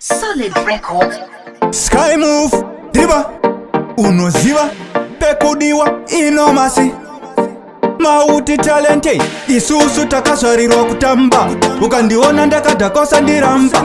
Solid Record. Sky move, diva, unoziva, pekudiwa, inomasi. Mauti talente, isusu takazvarirwa kutamba. Ukandiona ndakadhakosa ndiramba.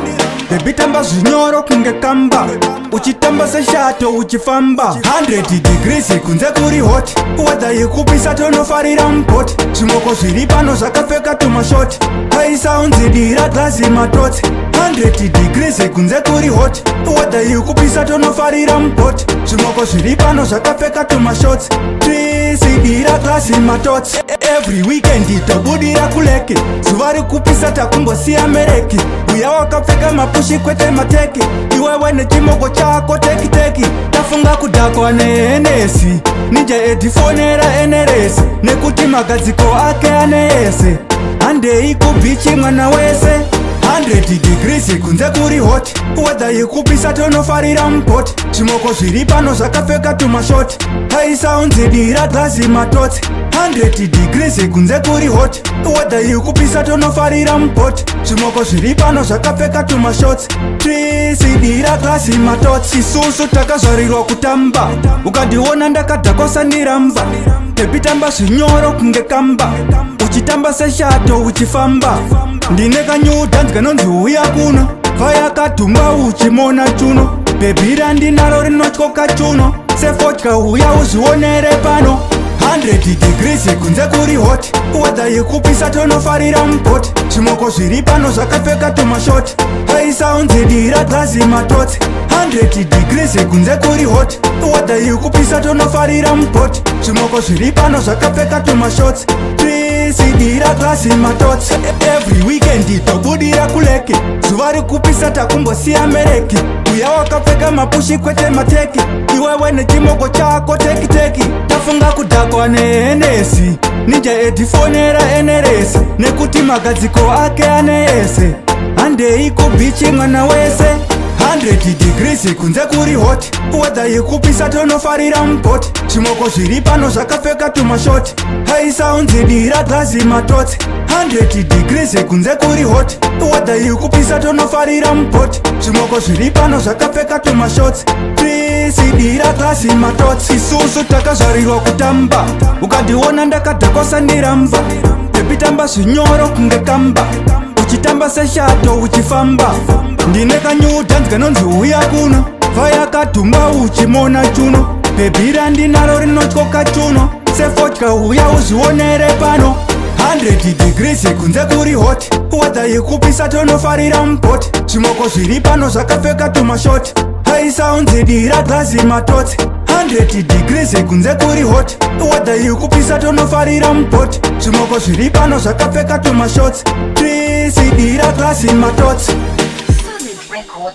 Baby tamba zvinyoro kunge kamba. Uchitamba seshato uchifamba. 100 degrees kunze kuri hot. Weather yekupisa tonofarira mpot. Zvimoko zviri pano zvakapfeka tumashoti. High sounds idira glass matotsi. 100 degrees kunze kuri hot. Weather yekupisa tonofarira mpot. Zvimoko zviri pano zvakapfeka tumashoti. Trees idira glass matotsi. Every weekend tobudira kuleke. Zuva rikupisa takumbosiya mereki. Uya wakapfeka mapushi kwete mateki. Iwewe nechimoko chako teki teki. Tafunga kudhakwa nehenesi. Ninja edifonera eneresi. Nekuti magadziko ake aneese. Handei kubichi mwana wese. 100 degrees kunze kuri hot. Weather yekupisa tonofarira mpot. Zvimoko zviri pano zvakapfeka tumashoti. High sounds idira glass matotsi. 100 degrees kunze kuri hot. Weather yekupisa tonofarira mpot. Zvimoko zviri pano zvakapfeka tumashoti. Trees idira glass matotsi. Isusu takazvarirwa kutamba. Ukandiona ndakadhakosa ndiramba. Baby tamba zvinyoro kunge kamba. Uchitamba seshato uchifamba. Ndine kanyudhanzi kanonzi uya kuno. Vayakatumba uchimona chuno. Baby randinaro rinotyoka chuno. Sefotya uya uzvionere pano. 100 degrees kunze kuri hot. Weather yekupisa tonofarira mpot. Zvimoko zviri pano zvakapfeka tumashoti. High sounds idira glass matotsi. 100 degrees kunze kuri hot. Weather yekupisa tonofarira mpot. Zvimoko zviri pano zvakapfeka tumashoti. Trees idira glass matotsi. Every weekend tobudira kuleke. Zuva rikupisa takumbosiya mereki. Uya wakapfeka mapushi kwete mateki. Iwewe nechimoko chako teki teki. Tafunga kudhakwa nehenesi. Ninja edifonera eneresi. Nekuti magadziko ake aneese. Handei kubichi mwana wese. 100 degrees kunze kuri hot. Weather yekupisa tonofarira mpot. Zvimoko zviri pano zvakapfeka tumashoti. High sounds idira glass matotsi. 100 degrees kunze kuri hot. Weather yekupisa tonofarira mpot. Zvimoko zviri pano zvakapfeka tumashoti. Trees idira glass matotsi. Isusu takazvarirwa kutamba. Ukandiona ndakadhakosa ndiramba. Baby tamba zvinyoro kunge kamba. Uchitamba seshato uchifamba. Ndine kanyudhanzi kanonzi uya kuno. Vayakatumba uchimona chuno. Baby randinaro rinotyoka chuno. Sefotya uya uzvionere pano. 100 degrees kunze kuri hot. Weather yekupisa tonofarira mpot. Zvimoko zviri pano zvakapfeka tumashoti. High sounds idira glass matotsi. 100 degrees kunze kuri hot. Weather yekupisa tonofarira mpot. Zvimoko zviri pano zvakapfeka tumashoti. Trees idira glass matotsi. Solid Record.